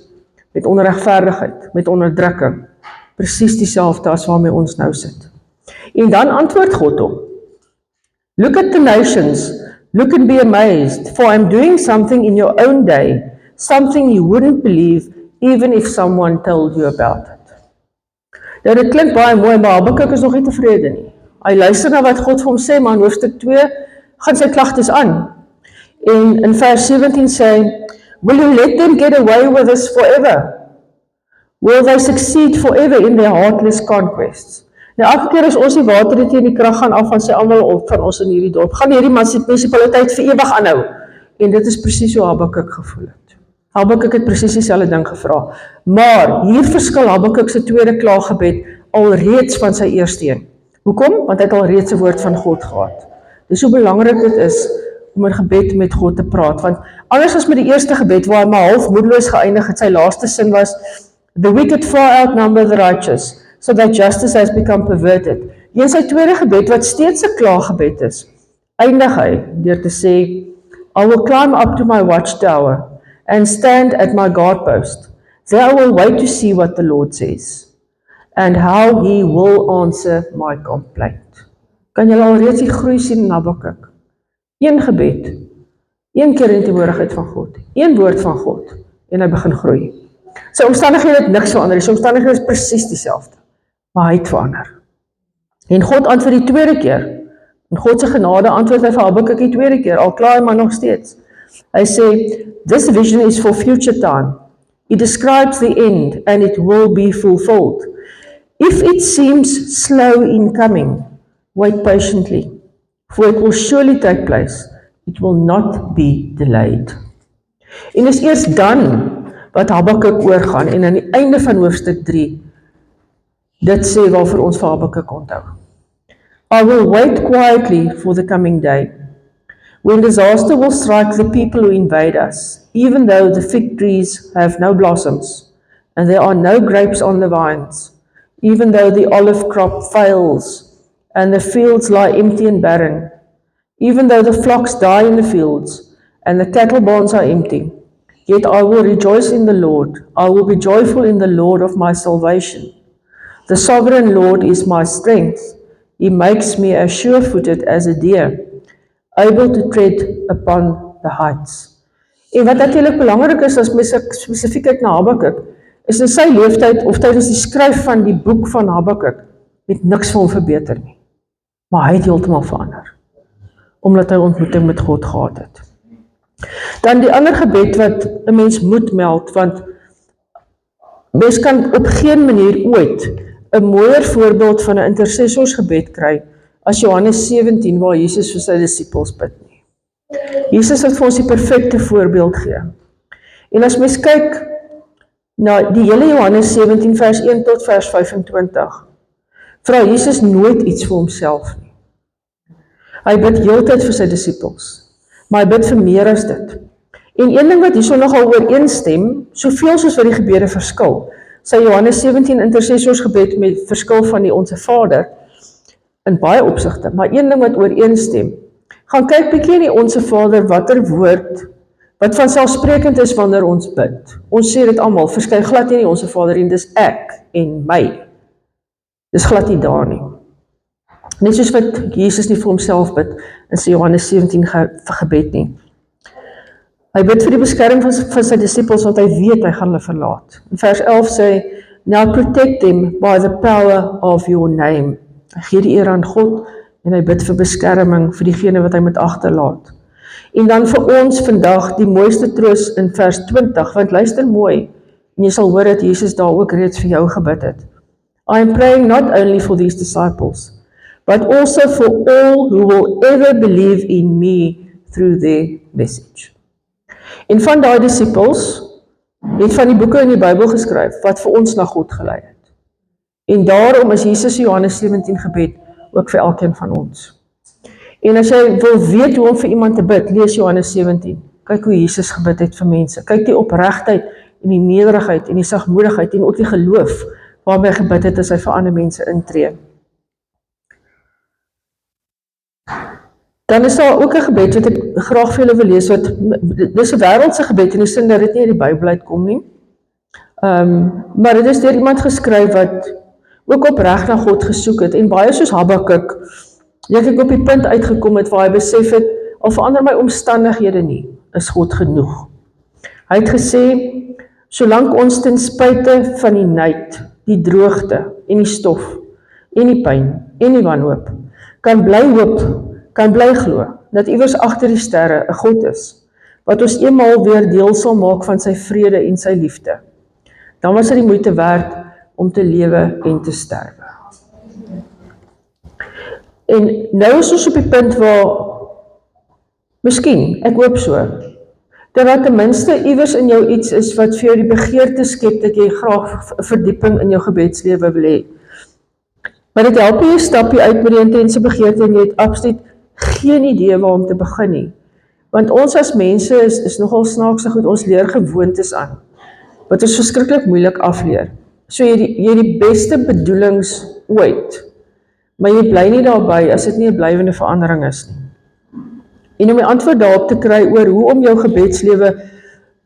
met onregverdigheid, met onderdrukking. Presies dieselfde as waarmee ons nou sit. En dan antwoord God hom. Look at the nations, look and be amazed, for I am doing something in your own day, something you wouldn't believe even if someone told you about it. Nou dit klink baie mooi, maar Habakuk is nog nie tevrede nie. Hy luister na wat God vir hom sê, maar in hoofstuk 2 gaan sy klagtes aan. En in vers 17 sê hy, will you let them get away with this forever? Will they succeed forever in their heartless conquests? Nou elke keer as ons die water dit in die krag gaan af, van sy almal op van ons in hierdie dorp, gaan hierdie munisipaliteit vir ewig aanhou. En dit is presies hoe Habakuk gevoel het. Habakuk het presies dieselfde ding gevra. Maar hier verskil Habakuk se tweede klaaggebed alreeds van sy eerste een. Hoekom? Want hy het alreeds 'n woord van God gehad. Dis hoe belangrik dit is om 'n gebed met God te praat, want anders as met die eerste gebed waar hy maar half moedeloos geëindig het, sy laaste sin was, the wicked far outnumber the righteous, so that justice has become perverted. En sy tweede gebed, wat steeds 'n klaaggebed is, eindig hy deur te sê, I will climb up to my watchtower and stand at my guard post. There I will wait to see what the Lord says, and how he will answer my complaint. Kan julle alreeds die groei sien in Habakuk? Een gebed, een keer in die teenwoordigheid van God, een woord van God, en hy begin groei. Sy omstandighede het niks verander, sy omstandighede is presies dieselfde, maar hy het verander. En God antwoord die tweede keer, en God se genade antwoord hy vir Habakuk die tweede keer, al kla hy maar nog steeds. Hy sê, this vision is for future time. It describes the end, and it will be fulfilled. If it seems slow in coming, wait patiently, for it will surely take place. It will not be delayed. En is eers dan wat Habakuk oorgaan, en aan die einde van hoofstuk 3, dit sê waarvoor ons vir Habakuk onthou. I will wait quietly for the coming day, When disaster will strike the people who invade us, even though the fig trees have no blossoms, and there are no grapes on the vines, even though the olive crop fails, and the fields lie empty and barren, even though the flocks die in the fields, and the cattle barns are empty, yet I will rejoice in the Lord. I will be joyful in the Lord of my salvation. The sovereign Lord is my strength. He makes me as sure-footed as a deer, able to tread upon the heights. En wat natuurlik belangrik is, as mens spesifiek kyk na Habakuk, is in sy leeftyd, of tydens die skryf van die boek van Habakuk, het niks vir hom verbeter nie. Maar hy het heeltemal verander, omdat hy ontmoeting met God gehad het. Dan die ander gebed wat 'n mens moet meld, want mens kan op geen manier ooit 'n mooier voorbeeld van 'n intercessorsgebed kry as Johannes 17 waar Jesus vir sy disippels bid nie. Jesus het vir ons die perfekte voorbeeld gee. En as mens kyk na die hele Johannes 17 vers 1 tot vers 25, vra Jesus nooit iets vir homself nie. Hy bid heeltyd vir sy disippels, maar hy bid vir meer as dit. En een ding wat hierso nogal ooreenstem, soveel soos wat die gebede verskil, sy Johannes 17 intercessorsgebed met verskil van die Onse Vader, in baie opsigte, maar een ding wat ooreenstem, gaan kyk bietjie in die Onse Vader watter woord, wat vanselfsprekend is wanneer ons bid. Ons sê dit almal, verskyn glad nie in die Onse Vader en dis ek en my. Dis glad nie daar nie. Net soos wat Jesus nie vir homself bid in sy Johannes 17 gebed nie. Hy bid vir die beskerming van sy disippels, want hy weet hy gaan hulle verlaat. In vers 11 sê hy, now protect them by the power of your name. Hy gee die eer aan God, en hy bid vir beskerming vir diegene wat hy moet agterlaat. En dan vir ons vandag die mooiste troos in vers 20, want luister mooi, en jy sal hoor dat Jesus daar ook reeds vir jou gebid het. I am praying not only for these disciples, but also for all who will ever believe in me through their message. En van daai disippels het van die boeke in die Bybel geskryf, wat vir ons na God gelei het. En daarom is Jesus Johannes 17 gebed ook vir elkeen van ons. En as jy wil weet hoe om vir iemand te bid, lees Johannes 17. Kyk hoe Jesus gebid het vir mense. Kyk die opregtheid en die nederigheid en die sagmoedigheid en ook die geloof waarmee hy gebid het as hy vir ander mense intree. Dan is daar ook 'n gebed wat ek graag vir julle wil lees, wat dis 'n wêreldse gebed in die sin dat dit nie uit die Bybel uitkom nie. Maar dit is deur iemand geskryf wat ook opreg na God gesoek het, en baie soos Habakuk, dat ek op die punt uitgekom het waar hy besef het, al verander my omstandighede nie, is God genoeg. Hy het gesê, solank ons ten spyte van die nyd, die droogte en die stof, en die pyn en die wanhoop, kan bly hoop, kan bly glo, dat iewers agter die sterre 'n God is, wat ons eenmaal weer deel sal maak van sy vrede en sy liefde. Dan was dit die moeite werd om te lewe en te sterwe. En nou is ons op die punt waar, miskien, ek hoop so, dat daar ten minste iewers in jou iets is wat vir jou die begeerte skep dat jy graag verdieping in jou gebedslewe wil hê. Maar dit help jy 'n stapie uit met die intense begeerte en jy het absoluut geen idee waar om te begin nie. Want ons as mense is nogal snaakse goed, ons leer gewoontes aan, wat ons verskriklik moeilik afleer. So jy die beste bedoelings ooit, maar jy bly nie daarby as dit nie 'n blywende verandering is nie. En om die antwoord daarop te kry oor hoe om jou gebedslewe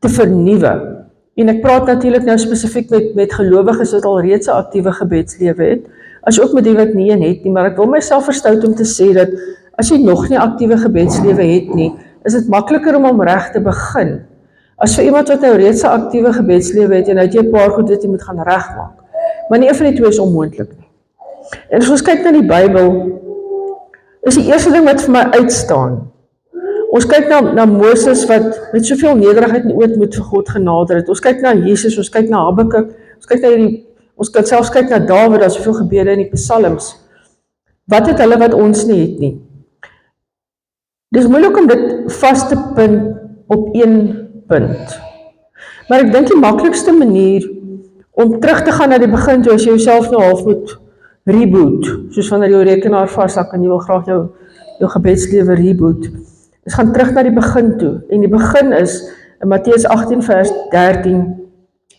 te vernuwe, en ek praat natuurlik nou spesifiek met gelowiges wat al reeds 'n aktiewe gebedslewe het, as ook met die wat nie een het nie, maar ek wil myself verstout om te sê dat as jy nog nie aktiewe gebedslewe het nie, is dit makliker om reg te begin, as vir iemand wat nou reeds 'n aktiewe gebedslewe het, en hy het jy 'n paar goed wat jy moet gaan regmaak. Maar nie een van die twee is onmoontlik nie. En as ons kyk na die Bybel, is die eerste ding wat vir my uitstaan. Ons kyk na Moses wat met soveel nederigheid en ootmoed vir God genader het. Ons kyk na Jesus, ons kyk na Habakuk, ons kan selfs kyk na Dawid, daar is soveel gebede in die psalms. Wat het hulle wat ons nie het nie? Dis moeilik om dit vas te punt op een punt. Maar ek dink die maklikste manier om terug te gaan na die begin toe, as jy jouself nou half moet reboot, soos wanneer jou rekenaar vashak en jy wil graag jou gebedslewe reboot, Ons gaan terug na die begin toe. En die begin is, in Matteus 18 vers 13,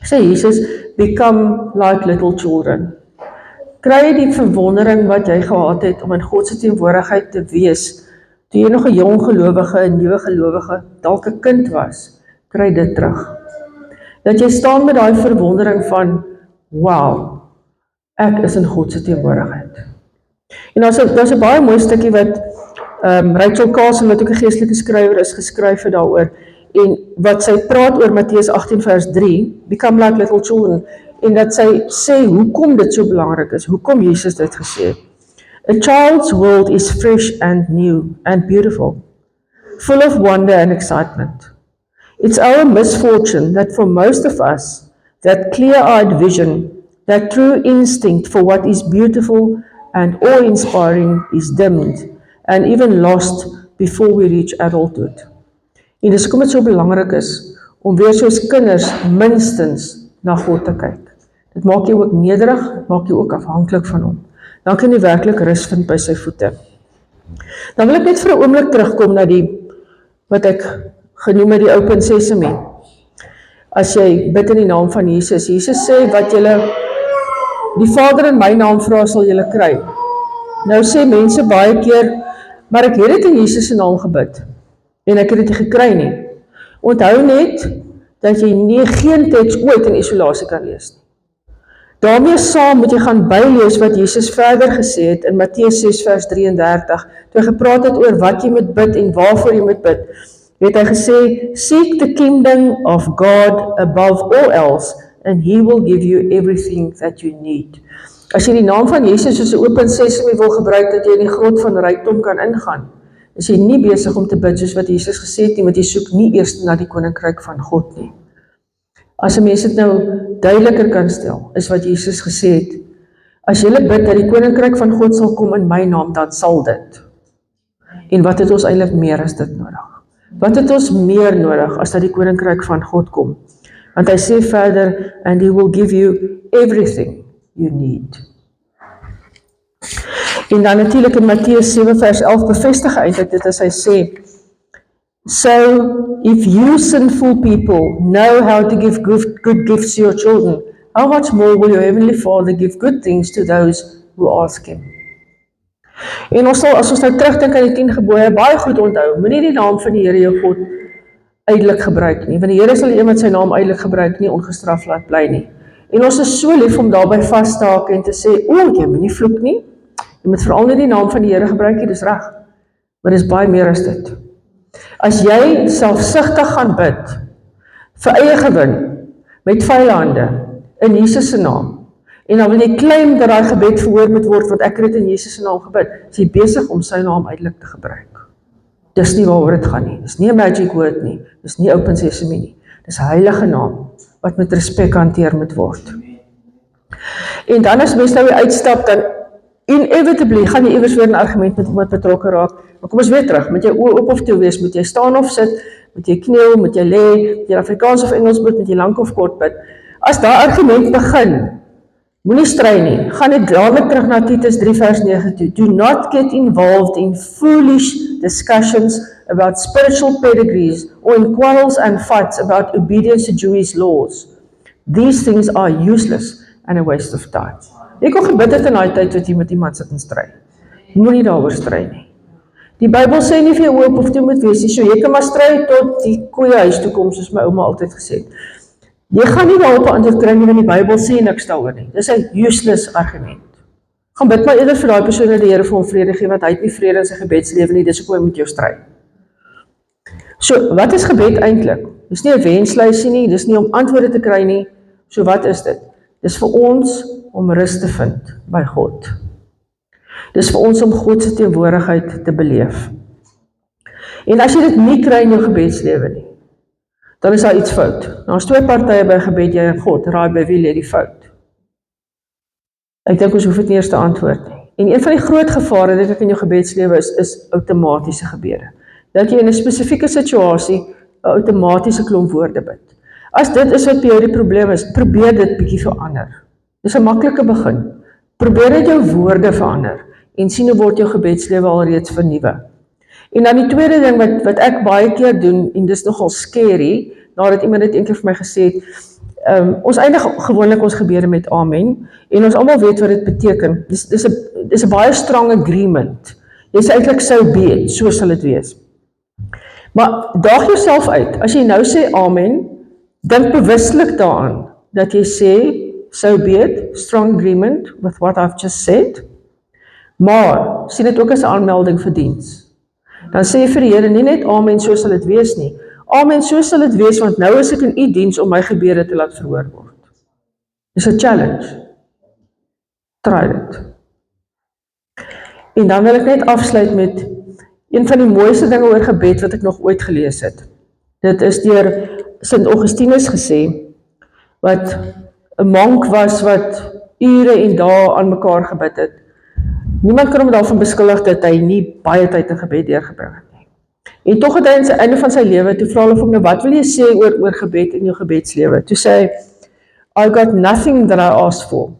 sê Jesus, become like little children. Kry die verwondering wat jy gehad het om in God se teenwoordigheid te wees, toe jy nog 'n jong gelowige, 'n nuwe gelowige, dalk 'n kind was, kry dit terug. Dat jy staan met daai verwondering van, wow, ek is in God se teenwoordigheid. En daar's 'n baie mooi stukkie wat Rachel Carson, wat ook 'n geestelike skrywer is, geskryf het daaroor, en wat sy praat oor Matteus 18 vers 3, become like little children, en dat sy sê hoekom dit so belangrik is, hoekom Jesus dit gesê het. A child's world is fresh and new and beautiful, full of wonder and excitement. It's our misfortune that for most of us, that clear-eyed vision, that true instinct for what is beautiful and awe-inspiring is dimmed and even lost before we reach adulthood. En dis hoekom dit so belangrik is om weer soos kinders minstens na God te kyk. Dit maak jou ook nederig, dit maak jou ook afhanklik van hom. Dan kan jy werklik rus vind by sy voete. Dan wil ek net vir 'n oomblik terugkom na die wat ek genoem het die open sesame. As jy bid in die naam van Jesus, Jesus sê wat julle die Vader in my naam vra sal julle kry. Nou sê mense baie keer, maar ek het dit in Jesus se naam gebid en ek het dit nie gekry nie. Onthou net dat jy geen teks ooit in isolasie kan lees nie. Daarmee saam moet jy gaan bylees wat Jesus verder gesê het in Matteus 6 vers 33, toe hy gepraat het oor wat jy moet bid en waarvoor jy moet bid. Het hy gesê, seek the kingdom of God above all else, and he will give you everything that you need. As jy die naam van Jesus soos 'n open sesame wil gebruik, dat jy in die grot van rykdom kan ingaan, is jy nie besig om te bid soos wat Jesus gesê het nie, want jy soek nie eers na die koninkryk van God nie. As 'n mens dit nou duideliker kan stel, is wat Jesus gesê het, as jy bid dat die koninkryk van God sal kom in my naam, dan sal dit. En wat het ons eintlik meer as dit nodig? Wat het ons meer nodig as dat die koninkryk van God kom? Want hy sê verder, and he will give you everything you need. En dan natuurlik in Matteus 7 vers 11 bevestig hy eintlik dit as hy sê, so if you sinful people know how to give good gifts to your children, how much more will your heavenly Father give good things to those who ask him? En ons sal, as ons nou terugdink aan die 10 gebooie, baie goed onthou, moenie die naam van die Here jou God uitelik gebruik nie, want die Here sal die een wat sy naam uitelik gebruik nie, ongestraf laat bly nie. En ons is so lief om daarby vas te haak en te sê, jy moenie vloek nie, jy moet veral nie die naam van die Here gebruik nie, dis reg, maar dis baie meer as dit. As jy selfsugtig gaan bid, vir eie gewin, met vuile hande, in Jesus se naam, en dan wil jy claim dat daai gebed verhoor moet word, want ek het dit in Jesus se naam gebid, is jy besig om sy naam uitelik te gebruik. Dis nie waaroor dit gaan nie, dis nie 'n magic word nie, dis nie open sesame nie, dis heilige naam, wat met respek hanteer moet word. En dan as mens nou weer uitstap, dan inevitably gaan jy iewers weer 'n argument met iemand betrokke raak, maar kom ons weer terug, moet jy oë oop of toe wees, moet jy staan of sit, moet jy kniel, moet jy lê, moet jy Afrikaans of Engels bid, moet jy lank of kort bid. As daai argument begin, moenie stry nie, gaan net dadelik terug na Titus 3 vers 9 toe. Do not get involved in foolish discussions about spiritual pedigrees or in quarrels and fights about obedience to Jewish laws. These things are useless and a waste of time. Jy kan gebid het in daai tyd wat jy met iemand sit en stry. Moenie daaroor stry nie. Die Bybel sê nie vir jou oop of toe moet wees nie, so jy kan maar stry tot die koeie huis toe kom, soos my ouma altyd gesê het. Jy gaan nie daarop 'n antwoord kry nie, want die Bybel sê niks daaroor nie. Dis 'n useless argument. Gaan bid maar eerder vir daai persoon dat die Here vir hom vrede gee, want hy het nie vrede in sy gebedslewe nie, dis hoekom hy met jou stry. So, wat is gebed eintlik? Dis nie 'n wenslysie nie, dis nie om antwoorde te kry nie. So wat is dit? Dis vir ons om rus te vind by God. Dis vir ons om God se teenwoordigheid te beleef. En as jy dit nie kry in jou gebedslewe nie, dan is daar iets fout. Nou is twee partye by gebed, jy en God, raai by wie lê die fout. Ek dink ons hoef dit nie eers te antwoord nie. En een van die groot gevare, dink ek in jou gebedslewe is outomatiese gebede. Dat jy in 'n spesifieke situasie 'n outomatiese klomp woorde bid. As dit is wat by jou die probleem is, probeer dit bietjie verander. Dis 'n maklike begin. Probeer dit jou woorde verander en sien hoe word jou gebedslewe alreeds vernuwe. En dan die tweede ding wat ek baie keer doen, en dis nogal scary, nadat iemand dit een keer vir my gesê het, ons eindig gewoonlik ons gebede met amen, en ons almal weet wat dit beteken. Dis 'n baie strong agreement. Jy sê eintlik so be it, so sal dit wees. Maar daag jouself uit, as jy nou sê amen, dink bewuslik daaraan, dat jy sê, so be it, strong agreement with what I've just said, maar sien dit ook as 'n aanmelding vir diens. Dan sê jy vir die Here, nie net amen, so sal dit wees nie. Amen, so sal dit wees, want nou is ek in u diens om my gebede te laat verhoor word. Dis 'n challenge. Try dit. En dan wil ek net afsluit met een van die mooiste dinge oor gebed wat ek nog ooit gelees het. Dit is deur Sint Augustinus gesê, wat 'n monk was wat ure en dae aan mekaar gebid het. Niemand kan hom daarvan beskuldig dat hy nie baie tyd in gebed deurgebring het nie. En tog het hy aan die einde van sy lewe, toe vra hulle vir hom, nou wat wil jy sê oor gebed in jou gebedslewe? Toe sê hy, I got nothing that I asked for,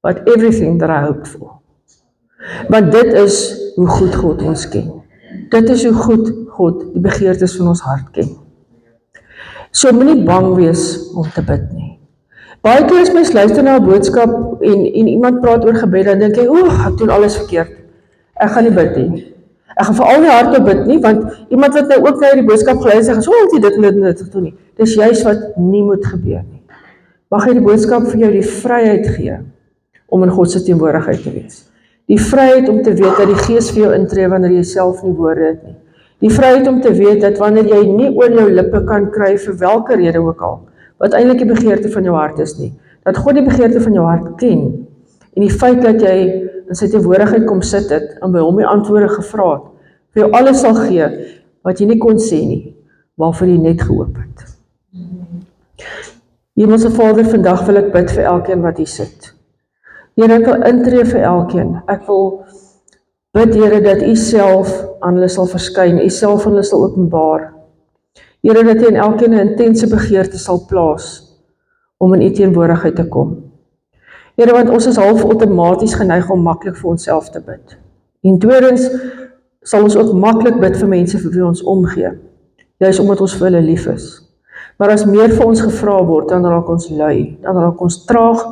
but everything that I hoped for. Want dit is hoe goed God ons ken. Dit is hoe goed God die begeertes van ons hart ken. So moenie bang wees om te bid nie. Baie keer as mens luister na 'n boodskap en iemand praat oor gebed, dan dink jy, ek doen alles verkeerd. Ek gaan nie bid nie. Ek gaan veral nie hardop bid nie, want iemand wat nou ook na die boodskap geluister het, ek jy dit en dit doen nie. Dis juist wat nie moet gebeur nie. Mag hy die boodskap vir jou die vryheid gee om in God se teenwoordigheid te wees. Die vryheid om te weet dat die Gees vir jou intree wanneer jy self nie woorde het nie. Die vryheid om te weet dat wanneer jy nie oor jou lippe kan kry vir watter rede ook al, wat eintlik die begeerte van jou hart is nie, dat God die begeerte van jou hart ken, en die feit dat jy in sy teenwoordigheid kom sit het, en by hom die antwoorde gevra het, vir jou alles sal gee, wat jy nie kon sê nie, waarvoor jy net gehoop het. Hemelse Vader, vandag wil ek bid vir elkeen wat hier sit. Here, ek wil intree vir elkeen. Ek wil bid, Here, dat U self aan hulle sal verskyn, U self aan hulle sal openbaar. Here, dat U in elkeen 'n intense begeerte sal plaas om in U teenwoordigheid te kom. Here, want ons is half outomaties geneig om maklik vir onsself te bid. En tweedens sal ons ook maklik bid vir mense vir wie ons omgee, juist omdat ons vir hulle lief is. Maar as meer vir ons gevra word, dan raak ons lui, dan raak ons traag,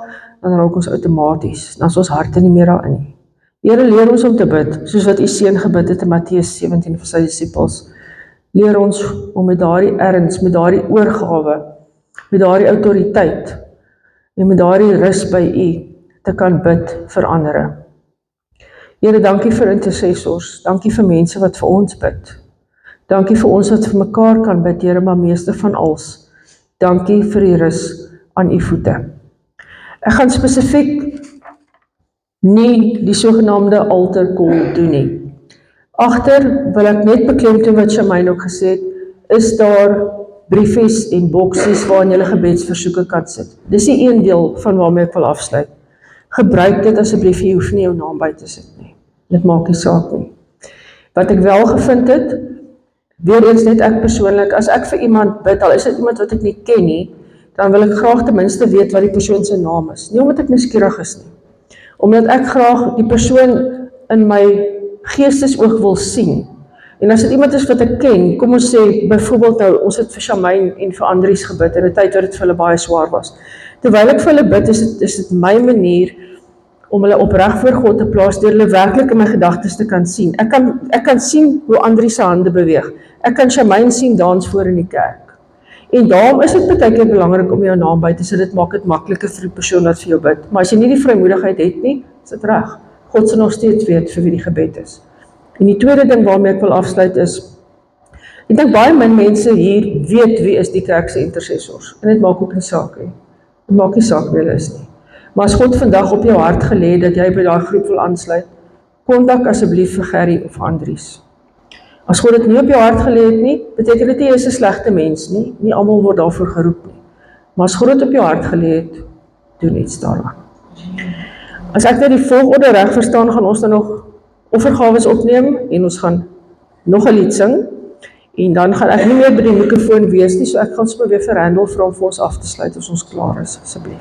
dan raak ons outomaties, dan is ons harte nie meer daarin nie. Here, leer ons om te bid, soos wat U seun gebid het in Matteus 17 vir sy disippels. Leer ons om met daardie erns, met daardie oorgawe, met daardie autoriteit en met daardie rus by U te kan bid vir ander. Here, dankie vir intercessors, dankie vir mense wat vir ons bid. Dankie vir ons wat vir mekaar kan bid, Here, maar meeste van alles. Dankie vir die rus aan U voete. Ek gaan spesifiek nie die sogenaamde altar call doen nie. Agter wil ek net beklemtoon wat Shamaine ook gesê het, is daar briefies en boksies waarin jy gebedsversoeke kan sit. Dis die een deel van waarmee ek wil afsluit. Gebruik dit asseblief, jy hoef nie jou naam by te sit nie. Dit maak nie saak nie. Wat ek wel gevind het, weer eens net ek persoonlik, as ek vir iemand bid, al is dit iemand wat ek nie ken nie, dan wil ek graag ten minste weet wat die persoon se naam is. Nie omdat ek nuuskierig is nie. Omdat ek graag die persoon in my geestesoog wil sien. En as dit iemand is wat ek ken, kom ons sê, byvoorbeeld nou, ons het vir Shamaine en vir Andries gebid, in 'n tyd wat dit vir hulle baie swaar was. Terwyl ek vir hulle bid, is dit my manier om hulle opreg voor God te plaas, deur hulle werklik in my gedagtes te kan sien. Ek kan sien hoe Andries se hande beweeg. Ek kan Shamaine sien dans voor in die kerk. En daarom is dit baie keer belangrik om jou naam by te sit, dit maak dit makliker vir die persoon wat vir jou bid. Maar as jy nie die vrymoedigheid het nie, is dit reg. God sal nog steeds weet vir wie die gebed is. En die tweede ding waarmee ek wil afsluit is, ek dink baie min mense hier weet wie is die kerk se intercessors. En dit maak ook nie saak nie. Dit maak nie saak wie hulle is nie. Maar as God vandag op jou hart gelê het dat jy by daai groep wil aansluit, kontak asseblief vir Gerry of Andries. As God dit nie op jou hart gelê het nie, beteken dit nie jy is 'n slegte mens nie. Nie almal word daarvoor geroep nie. Maar as God dit op jou hart gelê het, doen iets daaraan. As ek nou die volgorde reg verstaan, gaan ons dan nog offergawes opneem en ons gaan nog 'n lied sing. En dan gaan ek nie meer by die mikrofoon wees nie, so ek gaan sommer weer vir Randall vra om vir ons af te sluit as ons klaar is, asseblief.